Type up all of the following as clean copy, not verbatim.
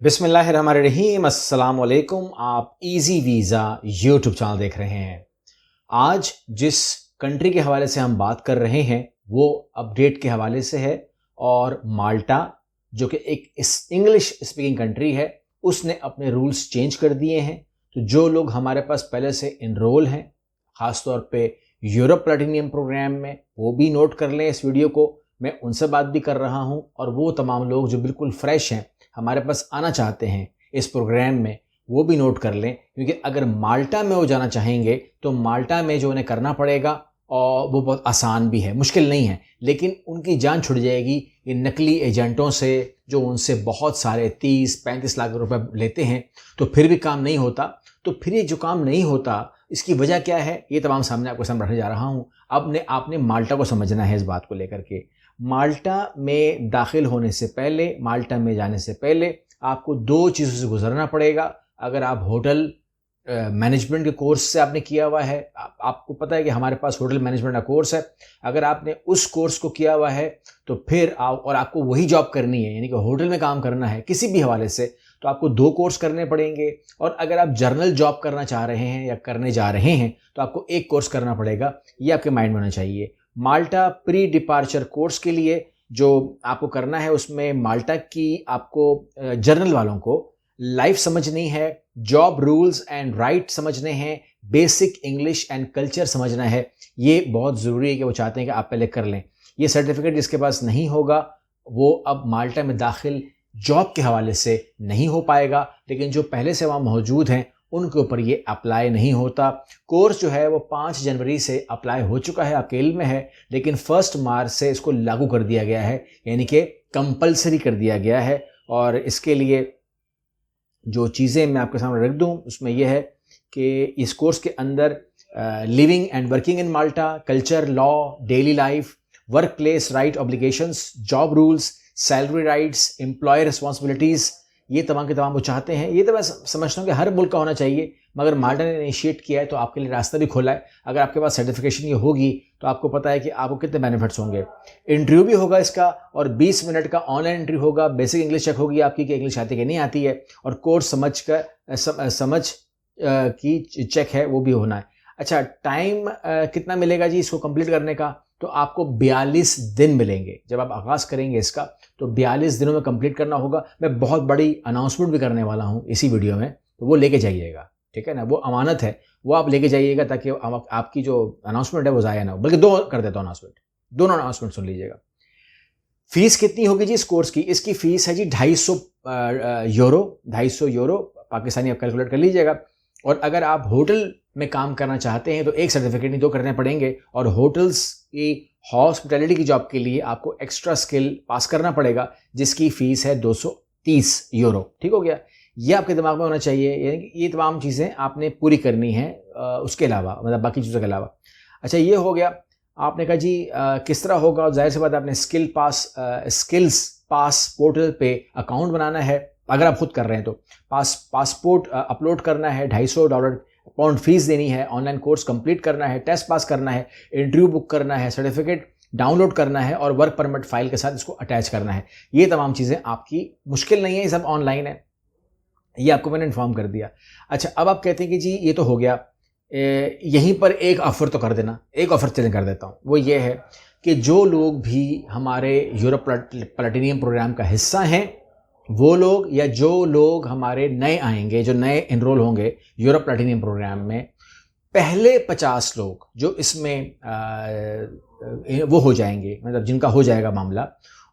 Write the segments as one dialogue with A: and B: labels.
A: बिस्मिल्लाहिर्रहमानिर्रहीम, अस्सलाम वालेकुम। आप इजी वीज़ा यूट्यूब चैनल देख रहे हैं। आज जिस कंट्री के हवाले से हम बात कर रहे हैं वो अपडेट के हवाले से है और माल्टा जो कि एक इंग्लिश स्पीकिंग कंट्री है उसने अपने रूल्स चेंज कर दिए हैं। तो जो लोग हमारे पास पहले से इनरोल हैं ख़ासतौर पे यूरोप प्लैटिनियम प्रोग्राम में, वो भी नोट कर लें इस वीडियो को। मैं उनसे बात भी कर रहा हूं और वो तमाम लोग जो बिल्कुल फ्रेश हैं हमारे पास आना चाहते हैं इस प्रोग्राम में, वो भी नोट कर लें। क्योंकि अगर माल्टा में वो जाना चाहेंगे तो माल्टा में जो उन्हें करना पड़ेगा और वो बहुत आसान भी है, मुश्किल नहीं है, लेकिन उनकी जान छुट जाएगी ये नकली एजेंटों से जो उनसे बहुत सारे 30-35 लाख रुपए लेते हैं। तो फिर भी काम नहीं होता। तो फिर ये जो काम नहीं होता इसकी वजह क्या है, ये तमाम सामने आपको सामने रखने जा रहा हूँ। अब आपने माल्टा को समझना है इस बात को लेकर के। माल्टा में दाखिल होने से पहले, माल्टा में जाने से पहले आपको दो चीज़ों से गुजरना पड़ेगा। अगर आप होटल मैनेजमेंट के कोर्स से आपने किया हुआ है, आपको पता है कि हमारे पास होटल मैनेजमेंट का कोर्स है, अगर आपने उस कोर्स को किया हुआ है तो फिर और आपको वही जॉब करनी है, यानी कि होटल में काम करना है किसी भी हवाले से, तो आपको 2 कोर्स करने पड़ेंगे। और अगर आप जर्नल जॉब करना चाह रहे हैं या करने जा रहे हैं तो आपको 1 कोर्स करना पड़ेगा। ये आपके माइंड में होना चाहिए। माल्टा प्री डिपार्चर कोर्स के लिए जो आपको करना है उसमें माल्टा की आपको जर्नल वालों को लाइफ समझनी है, जॉब रूल्स एंड राइट समझने हैं, बेसिक इंग्लिश एंड कल्चर समझना है। ये बहुत ज़रूरी है कि वो चाहते हैं कि आप पहले कर लें। ये सर्टिफिकेट जिसके पास नहीं होगा वो अब माल्टा में दाखिल जॉब के हवाले से नहीं हो पाएगा, लेकिन जो पहले से वहाँ मौजूद हैं उनके ऊपर ये अप्लाई नहीं होता। कोर्स जो है वो 5 जनवरी से अप्लाई हो चुका है, आपके इल्म में है, लेकिन 1 मार्च से इसको लागू कर दिया गया है, यानी कि कंपलसरी कर दिया गया है। और इसके लिए जो चीज़ें मैं आपके सामने रख दूं उसमें यह है कि इस कोर्स के अंदर living and working in Malta, culture, law, daily life, work place right obligations, job rules, salary rights, employ responsibilities, ये तमाम के तमाम वो चाहते हैं। ये तो मैं समझता हूँ कि हर मुल्क का होना चाहिए, मगर माल्टा ने इनिशिएट किया है तो आपके लिए रास्ता भी खोला है। अगर आपके पास सर्टिफिकेशन ये होगी तो आपको पता है कि आपको कितने बेनिफिट्स होंगे। इंटरव्यू भी होगा इसका और 20 मिनट का ऑनलाइन इंटरव्यू होगा। बेसिक इंग्लिश चेक होगी आपकी कि इंग्लिश आती है कि नहीं आती है, और कोर्स समझ की चेक है वो भी होना है। अच्छा, टाइम कितना मिलेगा जी इसको कंप्लीट करने का? तो आपको 42 दिन मिलेंगे। जब आप आगाज़ करेंगे इसका तो 42 दिनों में कंप्लीट करना होगा। मैं बहुत बड़ी अनाउंसमेंट भी करने वाला हूँ इसी वीडियो में, तो वो लेके जाइएगा, ठीक है ना। वो अमानत है, वो आप लेके जाइएगा ताकि आपकी जो अनाउंसमेंट है वो ज़ाया ना हो। बल्कि 2 कर देता हूँ अनाउंसमेंट, दोनों अनाउंसमेंट सुन लीजिएगा। फीस कितनी होगी जी इस कोर्स की? इसकी फ़ीस है जी 250 यूरो पाकिस्तानी, आप कैलकुलेट कर लीजिएगा। और अगर आप होटल में काम करना चाहते हैं तो 1 सर्टिफिकेट नहीं 2 करने पड़ेंगे। और होटल्स की हॉस्पिटैलिटी की जॉब के लिए आपको एक्स्ट्रा स्किल पास करना पड़ेगा जिसकी फ़ीस है 230 यूरो। ठीक हो गया? ये आपके दिमाग में होना चाहिए, यानी कि ये तमाम चीज़ें आपने पूरी करनी है उसके अलावा, मतलब बाकी चीज़ों के अलावा। अच्छा, ये हो गया। आपने कहा जी किस तरह होगा? जाहिर सी बात है आपने स्किल्स पास पोर्टल पे अकाउंट बनाना है। अगर आप खुद कर रहे हैं तो पासपोर्ट अपलोड करना है, $250 फीस देनी है, ऑनलाइन कोर्स कंप्लीट करना है, टेस्ट पास करना है, इंटरव्यू बुक करना है, सर्टिफिकेट डाउनलोड करना है और वर्क परमिट फाइल के साथ इसको अटैच करना है। ये तमाम चीज़ें आपकी मुश्किल नहीं है, ये सब ऑनलाइन है, ये आपको मैंने इन्फॉर्म कर दिया। अच्छा, अब आप कहते हैं कि जी ये तो हो गया, यहीं पर एक ऑफ़र तो कर देना। एक ऑफ़र चैलेंज कर देता हूँ, वो ये है कि जो लोग भी हमारे यूरोप प्लैटिनियम प्रोग्राम का हिस्सा हैं वो लोग, या जो लोग हमारे नए आएंगे, जो नए इनरोल होंगे यूरोप प्लैटिनियम प्रोग्राम में, पहले 50 लोग जो इसमें वो हो जाएंगे, मतलब जिनका हो जाएगा मामला,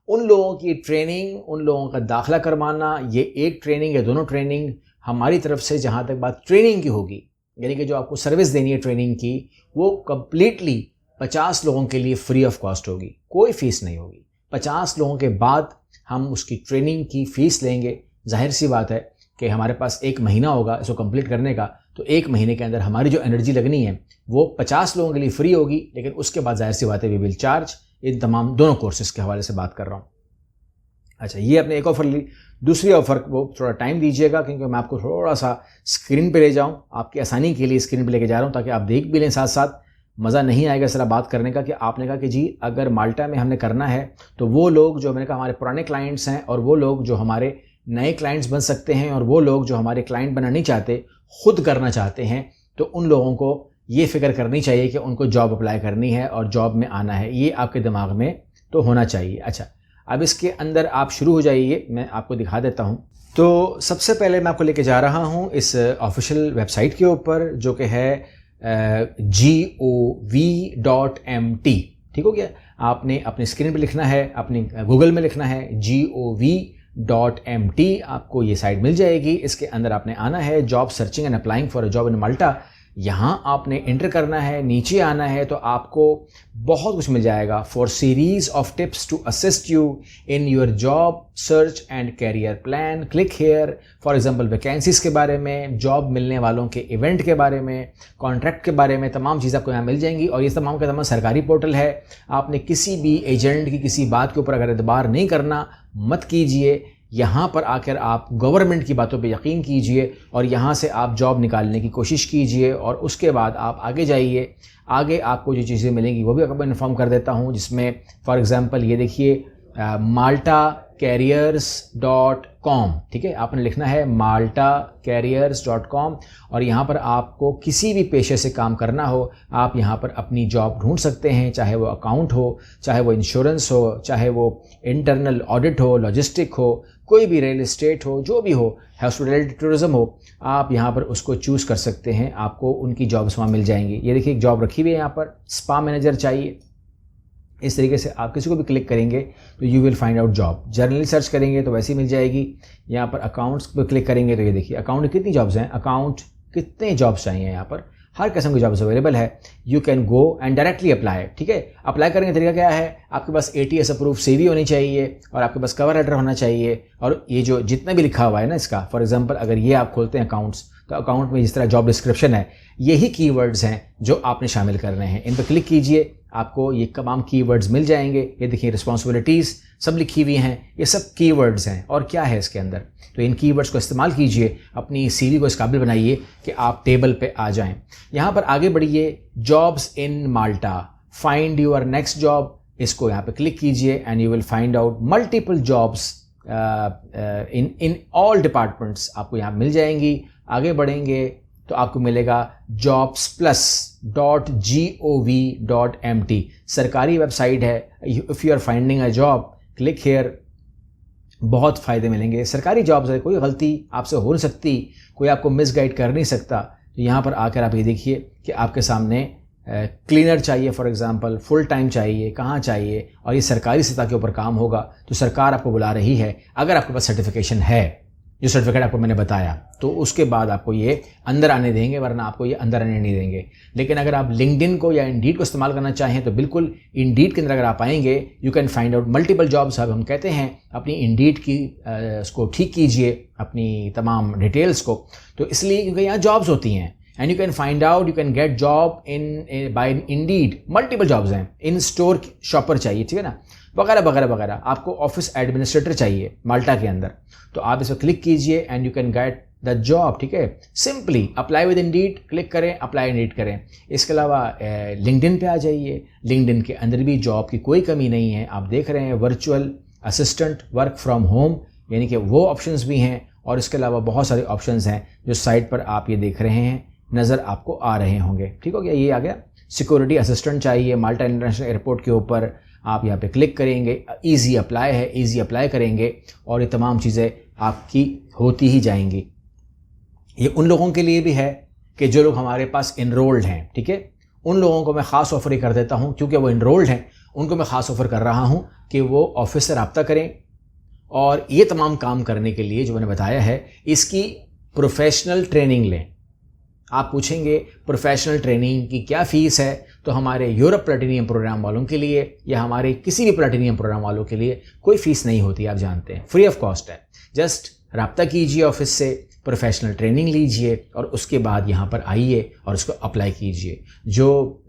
A: उन लोगों की ट्रेनिंग, उन लोगों का दाखिला करवाना, ये एक ट्रेनिंग या दोनों ट्रेनिंग हमारी तरफ से, जहाँ तक बात ट्रेनिंग की होगी, यानी कि जो आपको सर्विस देनी है ट्रेनिंग की, वो कम्प्लीटली 50 लोगों के लिए फ्री ऑफ कॉस्ट होगी, कोई फ़ीस नहीं होगी। 50 लोगों के बाद हम उसकी ट्रेनिंग की फ़ीस लेंगे। जाहिर सी बात है कि हमारे पास 1 महीना होगा इसको कंप्लीट करने का, तो 1 महीने के अंदर हमारी जो एनर्जी लगनी है वो 50 लोगों के लिए फ्री होगी, लेकिन उसके बाद जाहिर सी बात है वी विल चार्ज। इन तमाम दोनों कोर्सेज़ के हवाले से बात कर रहा हूँ। अच्छा, ये आपने एक ऑफ़र ली। दूसरी ऑफ़र वो थोड़ा टाइम दीजिएगा क्योंकि मैं आपको थोड़ा सा स्क्रीन पे ले जाऊँ, आपकी आसानी के लिए स्क्रीन पे लेके जा रहा हूँ ताकि आप देख भी लें साथ साथ। मज़ा नहीं आएगा इस तरह बात करने का कि आपने कहा कि जी अगर माल्टा में हमने करना है तो वो लोग जो मैंने कहा हमारे पुराने क्लाइंट्स हैं और वो लोग जो हमारे नए क्लाइंट्स बन सकते हैं, और वो लोग जो हमारे क्लाइंट बनना नहीं चाहते, खुद करना चाहते हैं, तो उन लोगों को ये फिक्र करनी चाहिए कि उनको जॉब अप्लाई करनी है और जॉब में आना है। ये आपके दिमाग में तो होना चाहिए। अच्छा, अब इसके अंदर आप शुरू हो जाइए, मैं आपको दिखा देता हूँ। तो सबसे पहले मैं आपको लेके जा रहा हूँ इस ऑफिशियल वेबसाइट के ऊपर, जो कि है gov.mt। ठीक हो गया? आपने अपनी स्क्रीन पे लिखना है, अपनी गूगल में लिखना है gov.mt। आपको ये साइट मिल जाएगी। इसके अंदर आपने आना है, job searching and applying for a job in Malta. यहाँ आपने एंटर करना है, नीचे आना है तो आपको बहुत कुछ मिल जाएगा। For series of tips to assist you in your job search and career plan, click here. For example vacancies के बारे में, जॉब मिलने वालों के इवेंट के बारे में, कॉन्ट्रैक्ट के बारे में, तमाम चीज़ें आपको यहाँ मिल जाएंगी। और ये तमाम का तमाम सरकारी पोर्टल है। आपने किसी भी एजेंट की किसी बात के ऊपर अगर एतबार नहीं करना, मत कीजिए। यहाँ पर आकर आप गवर्नमेंट की बातों पे यकीन कीजिए और यहाँ से आप जॉब निकालने की कोशिश कीजिए, और उसके बाद आप आगे जाइए। आगे आपको जो चीज़ें मिलेंगी वो भी आपको इन्फॉर्म कर देता हूँ, जिसमें फॉर एग्जांपल ये देखिए maltacareers.com। ठीक है, आपने लिखना है maltacareers.com, और यहाँ पर आपको किसी भी पेशे से काम करना हो, आप यहाँ पर अपनी जॉब ढूंढ सकते हैं। चाहे वो अकाउंट हो, चाहे वो इंश्योरेंस हो, चाहे वो इंटरनल ऑडिट हो, लॉजिस्टिक हो, कोई भी रियल एस्टेट हो, जो भी हो, हॉस्पिटैलिटी टूरिज्म हो, आप यहाँ पर उसको चूज़ कर सकते हैं। आपको उनकी जॉब्स वहाँ मिल जाएंगी। ये देखिए एक जॉब रखी हुई है यहाँ पर, स्पा मैनेजर चाहिए। इस तरीके से आप किसी को भी क्लिक करेंगे तो you will find out job. Generally search करेंगे तो वैसे ही मिल जाएगी। यहाँ पर अकाउंट्स पर क्लिक करेंगे तो ये देखिए अकाउंट में कितनी जॉब्स हैं, अकाउंट कितने जॉब्स चाहिए। यहाँ पर हर किस्म की जॉब्स अवेलेबल है। You can go and directly apply. ठीक है, अप्लाई करने का तरीका क्या है? आपके पास ATS अप्रूव CV होनी चाहिए, और आपके पास कवर लेटर होना चाहिए, और ये जो जितना भी लिखा हुआ है ना इसका, फॉर एग्जांपल अगर ये आप खोलते हैं अकाउंट्स, तो अकाउंट में जिस तरह जॉब डिस्क्रिप्शन है, यही कीवर्ड्स हैं जो आपने शामिल करने हैं। इन पर क्लिक कीजिए, आपको ये तमाम कीवर्ड्स मिल जाएंगे। ये देखिए रिस्पॉन्सिबिलिटीज़ सब लिखी हुई हैं, ये सब कीवर्ड्स हैं। और क्या है इसके अंदर? तो इन कीवर्ड्स को इस्तेमाल कीजिए, अपनी CV को इस काबिल बनाइए कि आप टेबल पे आ जाएं। यहाँ पर आगे बढ़िए, jobs in Malta, find your next job. इसको यहाँ पे क्लिक कीजिए and you will find out multiple jobs in all departments. आपको यहाँ मिल जाएंगी। आगे बढ़ेंगे तो आपको मिलेगा jobsplus.gov.mt, सरकारी वेबसाइट है। If you are finding a job, click here. बहुत फ़ायदे मिलेंगे। सरकारी जॉब्स है, कोई गलती आपसे हो नहीं सकती, कोई आपको मिसगाइड कर नहीं सकता। तो यहाँ पर आकर आप ये देखिए कि आपके सामने क्लीनर चाहिए, फॉर एग्जांपल फुल टाइम चाहिए, कहाँ चाहिए, और ये सरकारी सतह के ऊपर काम होगा। तो सरकार आपको बुला रही है। अगर आपके पास सर्टिफिकेशन है, जो सर्टिफिकेट आपको मैंने बताया, तो उसके बाद आपको ये अंदर आने देंगे, वरना आपको ये अंदर आने नहीं देंगे। लेकिन अगर आप लिंक्डइन को या इंडीड को इस्तेमाल करना चाहें तो बिल्कुल इंडीड के अंदर अगर आप आएंगे, you can find out multiple jobs. अब हम कहते हैं अपनी इंडीड की उसको ठीक कीजिए, अपनी तमाम डिटेल्स को। तो इसलिए क्योंकि यहाँ जॉब्स होती हैं, and you can find out, you can get job in by Indeed. Multiple jobs हैं। इन स्टोर शॉपर चाहिए, ठीक है ना, वगैरह वगैरह वगैरह। आपको ऑफिस एडमिनिस्ट्रेटर चाहिए माल्टा के अंदर, तो आप इस पर क्लिक कीजिए and you can get the job. ठीक है, simply apply with Indeed click करें, अप्लाई इंडीड करें। इसके अलावा लिंक्डइन पे आ जाइए। लिंक्डइन के अंदर भी जॉब की कोई कमी नहीं है। आप देख रहे हैं virtual assistant, work from home, यानी कि वो ऑप्शंस भी हैं, और इसके अलावा बहुत सारे ऑप्शंस हैं जो साइट पर आप ये देख रहे हैं, नज़र आपको आ रहे होंगे। ठीक हो गया, ये आ गया। सिक्योरिटी असिस्टेंट चाहिए माल्टा इंटरनेशनल एयरपोर्ट के ऊपर, आप यहाँ पे क्लिक करेंगे। ईजी अप्लाई है, ईजी अप्लाई करेंगे और ये तमाम चीज़ें आपकी होती ही जाएंगी। ये उन लोगों के लिए भी है कि जो लोग हमारे पास इनरोल्ड हैं। ठीक है, उन लोगों को मैं ख़ास ऑफ़र ही कर देता हूँ, क्योंकि वो इनरोल्ड हैं, उनको मैं ख़ास ऑफ़र कर रहा हूँ कि वो ऑफिस से रब्ता करें, और ये तमाम काम करने के लिए जो मैंने बताया है, इसकी प्रोफेशनल ट्रेनिंग लें। आप पूछेंगे प्रोफेशनल ट्रेनिंग की क्या फ़ीस है, तो हमारे यूरोप प्लैटिनियम प्रोग्राम वालों के लिए या हमारे किसी भी प्लैटिनियम प्रोग्राम वालों के लिए कोई फ़ीस नहीं होती, आप जानते हैं, फ्री ऑफ कॉस्ट है। जस्ट रब्ता कीजिए ऑफिस से, प्रोफेशनल ट्रेनिंग लीजिए और उसके बाद यहाँ पर आइए और उसको अप्लाई कीजिए। जो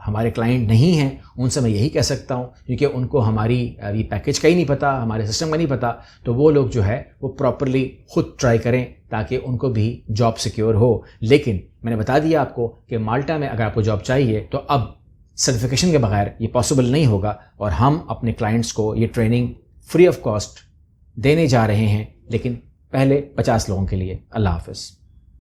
A: हमारे क्लाइंट नहीं हैं उनसे मैं यही कह सकता हूँ, क्योंकि उनको हमारी ये पैकेज का ही नहीं पता, हमारे सिस्टम का नहीं पता, तो वो लोग जो है वो प्रॉपरली खुद ट्राई करें ताकि उनको भी जॉब सिक्योर हो। लेकिन मैंने बता दिया आपको कि माल्टा में अगर आपको जॉब चाहिए तो अब सर्टिफिकेशन के बगैर ये पॉसिबल नहीं होगा, और हम अपने क्लाइंट्स को ये ट्रेनिंग फ्री ऑफ कॉस्ट देने जा रहे हैं लेकिन पहले 50 लोगों के लिए। अल्लाह हाफ़िज़।